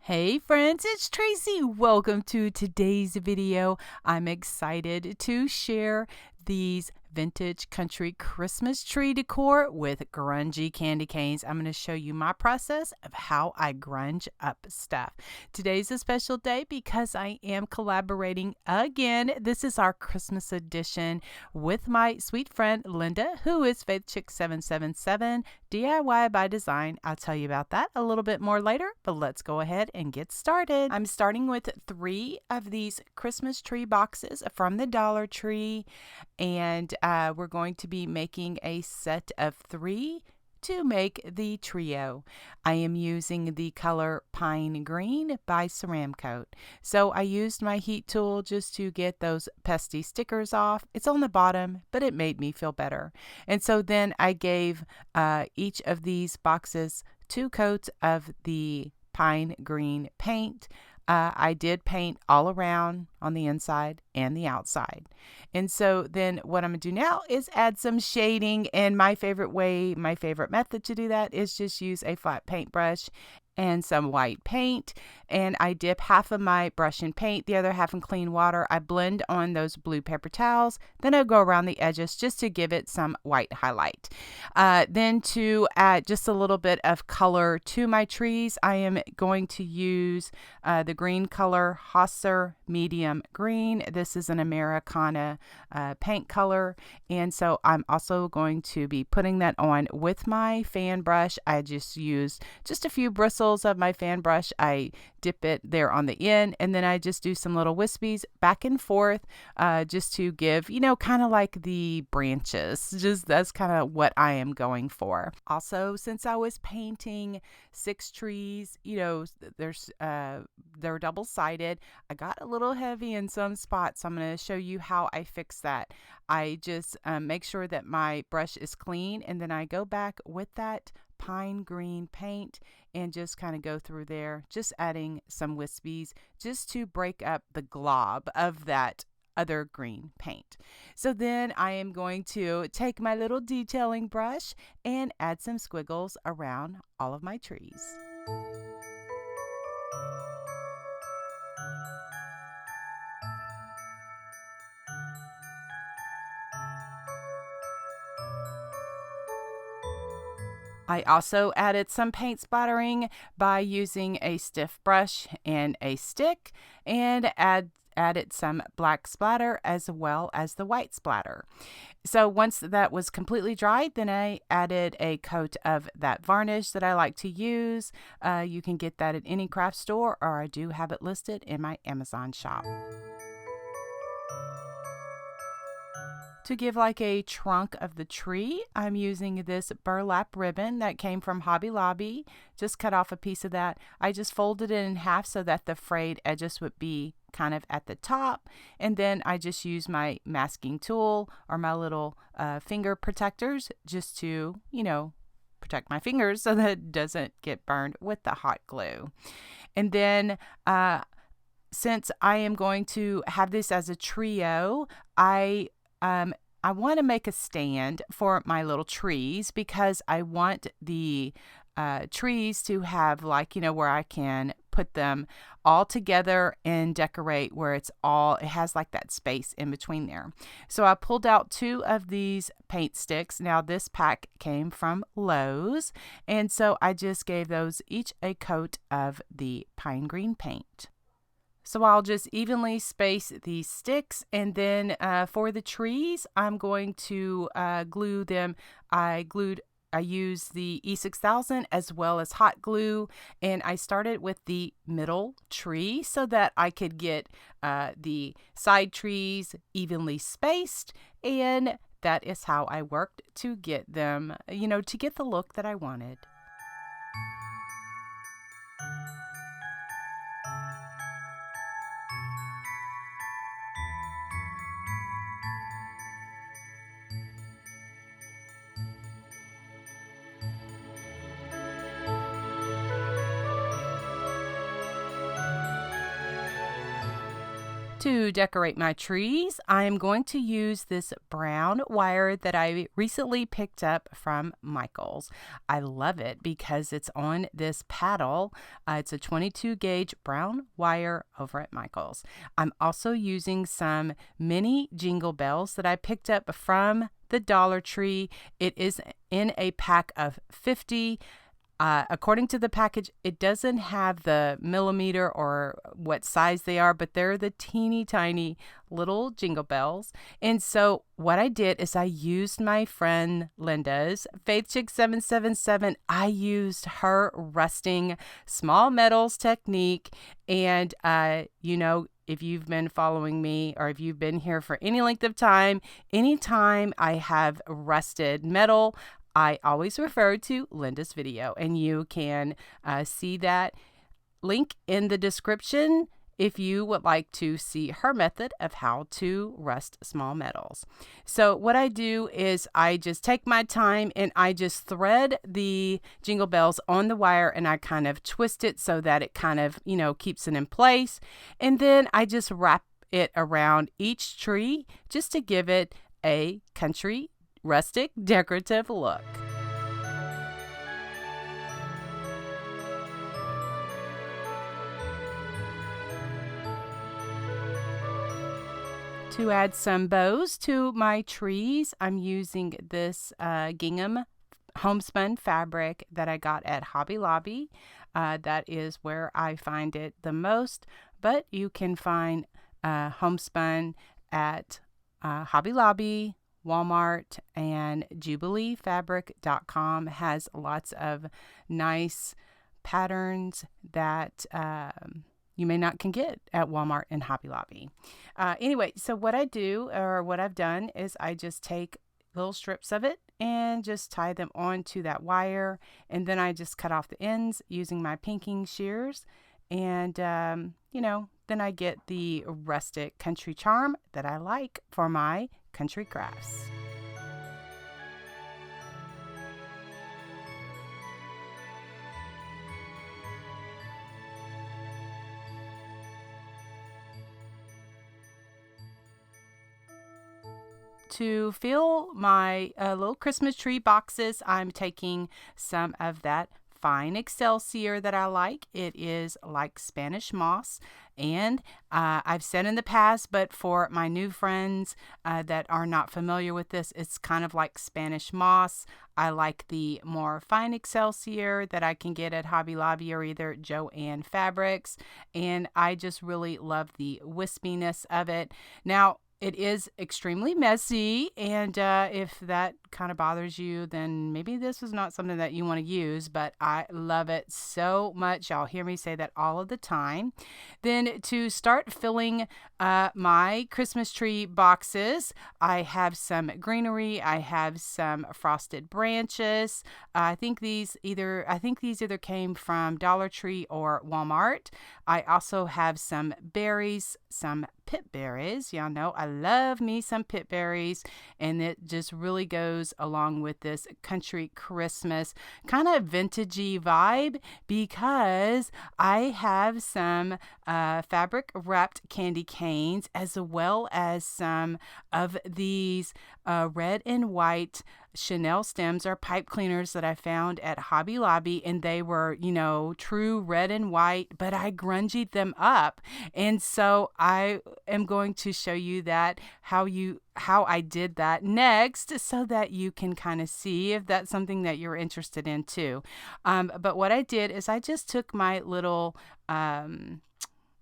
Hey friends, it's Tracy. Welcome to today's video. I'm excited to share these vintage country Christmas tree decor with grungy candy canes. I'm going to show you my process of how I grunge up stuff. Today's a special day because I am collaborating again. This is our Christmas edition with my sweet friend Linda, who is FaithChick777 DIY by Design. I'll tell you about that a little bit more later, but let's go ahead and get started. I'm starting with 3 of these Christmas tree boxes from the Dollar Tree, and we're going to be making a set of 3 to make the trio. I am using the color Pine Green by Ceramcoat. So I used my heat tool just to get those pesky stickers off. It's on the bottom, but it made me feel better. And so then I gave each of these boxes 2 coats of the Pine Green paint. I did paint all around on the inside and the outside. And so then what I'm going to do now is add some shading. And my favorite method to do that is just use a flat paintbrush and some white paint, and I dip half of my brush in paint, the other half in clean water. I blend on those blue paper towels, then I go around the edges just to give it some white highlight. Then to add just a little bit of color to my trees, I am going to use the green color Hosser Medium Green. This is an Americana paint color, and so I'm also going to be putting that on with my fan brush. I just used just a few bristles of my fan brush. I dip it there on the end, and then I just do some little wispies back and forth just to give, kind of like the branches. Just that's kind of what I am going for. Also, since I was painting 6 trees, they're double-sided. I got a little heavy in some spots, so I'm going to show you how I fix that. I just make sure that my brush is clean, and then I go back with that pine green paint and just kind of go through there, just adding some wispies just to break up the glob of that other green paint. So then I am going to take my little detailing brush and add some squiggles around all of my trees. I also added some paint splattering by using a stiff brush and a stick, and added some black splatter as well as the white splatter. So once that was completely dried, then I added a coat of that varnish that I like to use. You can get that at any craft store, or I do have it listed in my Amazon shop. To give like a trunk of the tree, I'm using this burlap ribbon that came from Hobby Lobby. Just cut off a piece of that. I just folded it in half so that the frayed edges would be kind of at the top, and then I just use my masking tool or my little finger protectors just to, protect my fingers so that it doesn't get burned with the hot glue. And then since I am going to have this as a trio, I want to make a stand for my little trees because I want the trees to have where I can put them all together and decorate where it has like that space in between there. So I pulled out 2 of these paint sticks. Now this pack came from Lowe's, and so I just gave those each a coat of the pine green paint. So I'll just evenly space these sticks, and then for the trees, I'm going to glue them. I use the E6000 as well as hot glue, and I started with the middle tree so that I could get the side trees evenly spaced, and that is how I worked to get them, to get the look that I wanted. To decorate my trees, I am going to use this brown wire that I recently picked up from Michael's. I love it because it's on this paddle. It's a 22 gauge brown wire over at Michael's. I'm also using some mini jingle bells that I picked up from the Dollar Tree. It is in a pack of 50. According to the package, it doesn't have the millimeter or what size they are, but they're the teeny tiny little jingle bells. And so what I did is I used my friend Linda's Faith Chick 777. I used her rusting small metals technique. And, if you've been following me or if you've been here for any length of time, anytime I have rusted metal, I always refer to Linda's video, and you can see that link in the description if you would like to see her method of how to rust small metals. So what I do is I just take my time and I just thread the jingle bells on the wire, and I kind of twist it so that it kind of, keeps it in place. And then I just wrap it around each tree just to give it a country rustic decorative look. To add some bows to my trees, I'm using this gingham homespun fabric that I got at Hobby Lobby. That is where I find it the most, but you can find homespun at Hobby Lobby, Walmart, and JubileeFabric.com has lots of nice patterns that you may not can get at Walmart and Hobby Lobby. Anyway, so what I do, or what I've done, is I just take little strips of it and just tie them onto that wire, and then I just cut off the ends using my pinking shears, and then I get the rustic country charm that I like for my country crafts. To fill my little Christmas tree boxes, I'm taking some of that fine Excelsior that I like. It is like Spanish moss. And I've said in the past, but for my new friends that are not familiar with this, it's kind of like Spanish moss. I like the more fine Excelsior that I can get at Hobby Lobby or either Joann Fabrics. And I just really love the wispiness of it. Now, it is extremely messy, and if that kind of bothers you, then maybe this is not something that you want to use, but I love it so much. Y'all hear me say that all of the time. Then to start filling my Christmas tree boxes, I have some greenery. I have some frosted branches. I think these either came from Dollar Tree or Walmart. I also have some berries, some pit berries. Y'all know I love me some pit berries, and it just really goes along with this country Christmas kind of vintagey vibe, because I have some fabric wrapped candy canes, as well as some of these red and white Chanel stems or pipe cleaners that I found at Hobby Lobby, and they were, true red and white, but I grungied them up. And so I am going to show you that how I did that next, so that you can kind of see if that's something that you're interested in too. But what I did is I just took my little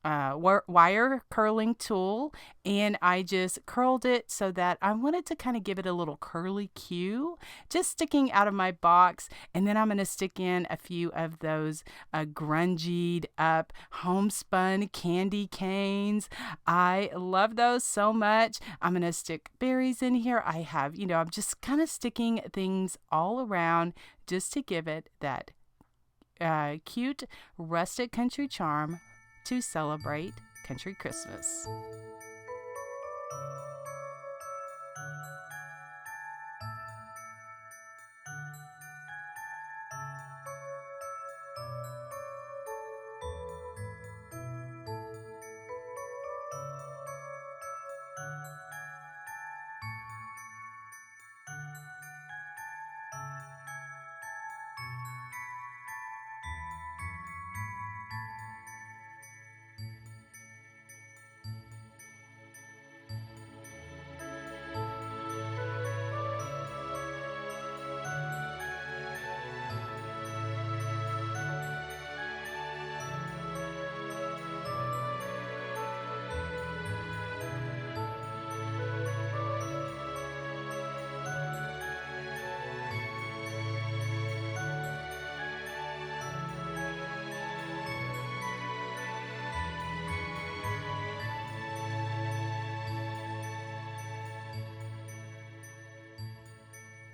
wire curling tool, and I just curled it so that I wanted to kind of give it a little curly cue just sticking out of my box. And then I'm going to stick in a few of those grungied up homespun candy canes. I love those so much. I'm going to stick berries in here. I have, I'm just kind of sticking things all around just to give it that cute rustic country charm to celebrate country Christmas.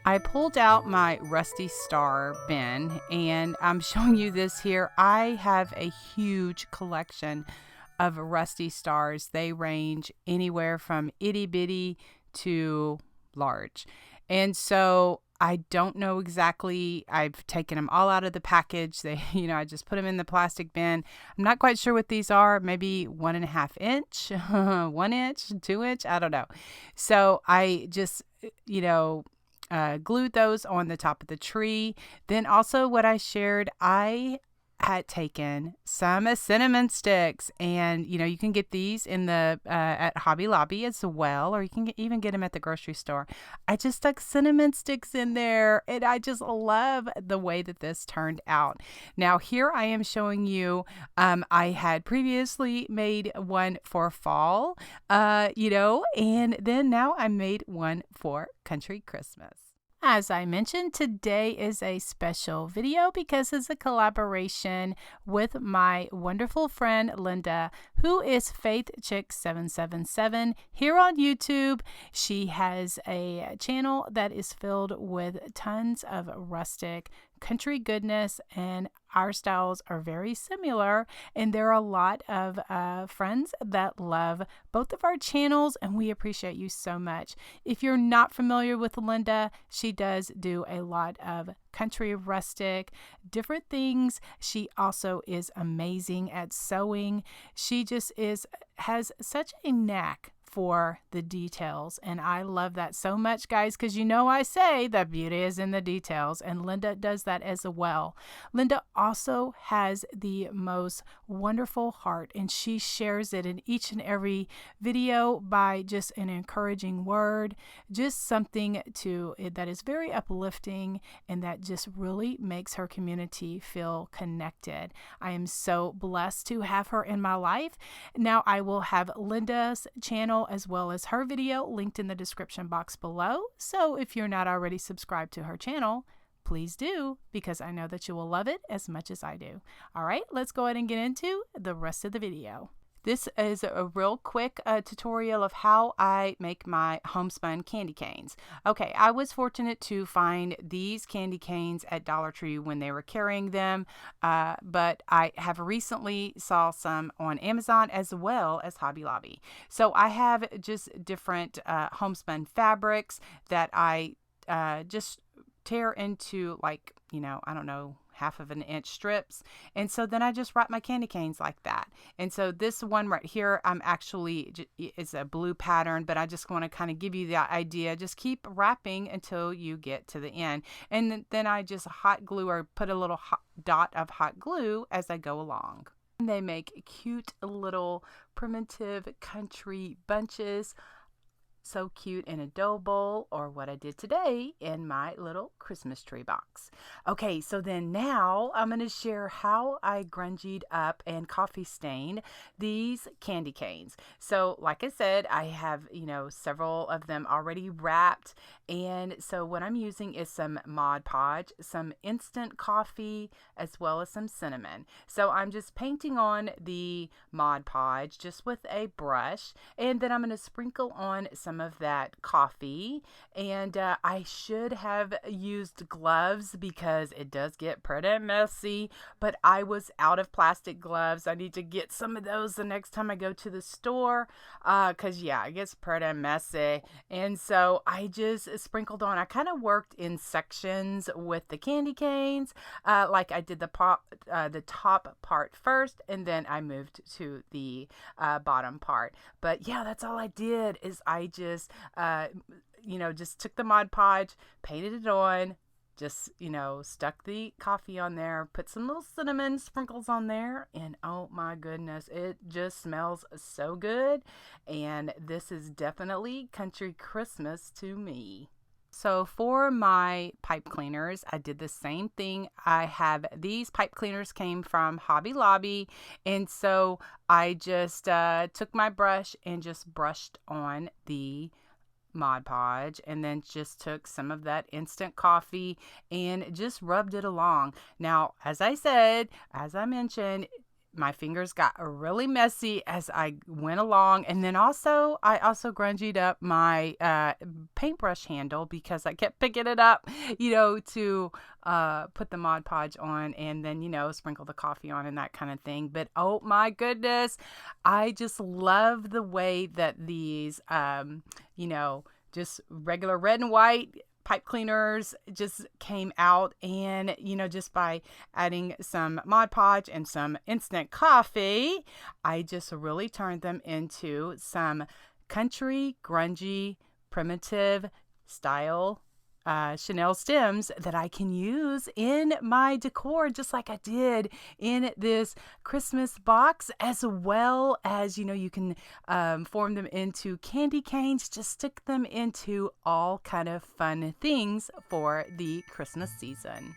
I pulled out my Rusty Star bin and I'm showing you this here. I have a huge collection of Rusty Stars. They range anywhere from itty bitty to large. And so I don't know exactly. I've taken them all out of the package. They, I just put them in the plastic bin. I'm not quite sure what these are. Maybe 1.5 inch, 1 inch, 2 inch. I don't know. So I just, glued those on the top of the tree. Then also what I shared, I had taken some cinnamon sticks, and you can get these in the at Hobby Lobby as well, or you can even get them at the grocery store. I just stuck cinnamon sticks in there, and I just love the way that this turned out. Now here I am showing you, I had previously made one for fall, and then now I made one for Country Christmas. As I mentioned, today is a special video because it's a collaboration with my wonderful friend Linda, who is Faith Chick 777 here on YouTube. She has a channel that is filled with tons of rustic country goodness, and our styles are very similar, and there are a lot of friends that love both of our channels, and we appreciate you so much. If you're not familiar with Linda, she does do a lot of country rustic different things. She also is amazing at sewing. She just has such a knack for the details, and I love that so much, guys, because I say the beauty is in the details, and Linda does that as well. Linda also has the most wonderful heart, and she shares it in each and every video by just an encouraging word, just something that is very uplifting and that just really makes her community feel connected. I am so blessed to have her in my life. Now I will have Linda's channel as well as her video linked in the description box below. So if you're not already subscribed to her channel, please do, because I know that you will love it as much as I do. All right, let's go ahead and get into the rest of the video. This is a real quick tutorial of how I make my homespun candy canes. Okay, I was fortunate to find these candy canes at Dollar Tree when they were carrying them, but I have recently saw some on Amazon as well as Hobby Lobby. So I have just different homespun fabrics that I just tear into, like, I don't know, 1/2 inch strips, and so then I just wrap my candy canes like that. And so this one right here, it's a blue pattern, but I just want to kind of give you the idea. Just keep wrapping until you get to the end, and then I just hot glue or put a little dot of hot glue as I go along. And they make cute little primitive country bunches. So cute in a dough bowl, or what I did today in my little Christmas tree box. Okay, so then now I'm going to share how I grungied up and coffee stained these candy canes. So like I said, I have, several of them already wrapped. And so what I'm using is some Mod Podge, some instant coffee, as well as some cinnamon. So I'm just painting on the Mod Podge just with a brush, and then I'm going to sprinkle on some of that coffee, and I should have used gloves because it does get pretty messy, but I was out of plastic gloves. I need to get some of those the next time I go to the store, because it gets pretty messy. And so I just sprinkled on. I kind of worked in sections with the candy canes, like I did the top part first, and then I moved to the bottom part. But that's all I did, is I just took the Mod Podge, painted it on, just, stuck the coffee on there, put some little cinnamon sprinkles on there, and oh my goodness, it just smells so good. And this is definitely country Christmas to me. So for my pipe cleaners, I did the same thing. I have these pipe cleaners came from Hobby Lobby, and so I just took my brush and just brushed on the Mod Podge, and then just took some of that instant coffee and just rubbed it along. Now, as I mentioned, my fingers got really messy as I went along. And then also, I also grungied up my paintbrush handle because I kept picking it up, to put the Mod Podge on and then, sprinkle the coffee on and that kind of thing. But oh my goodness, I just love the way that these, just regular red and white pipe cleaners just came out. And just by adding some Mod Podge and some instant coffee, I just really turned them into some country, grungy, primitive style Chanel stems that I can use in my decor, just like I did in this Christmas box, as well as, you can form them into candy canes, just stick them into all kind of fun things for the Christmas season.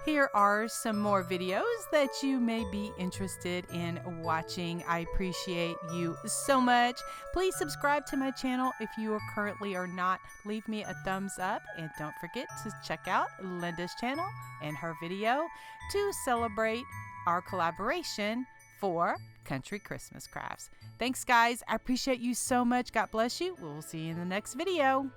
Here are some more videos that you may be interested in watching. I appreciate you so much. Please subscribe to my channel if you currently are not. Leave me a thumbs up, and don't forget to check out Linda's channel and her video to celebrate our collaboration for Country Christmas Crafts. Thanks, guys. I appreciate you so much. God bless you. We'll see you in the next video.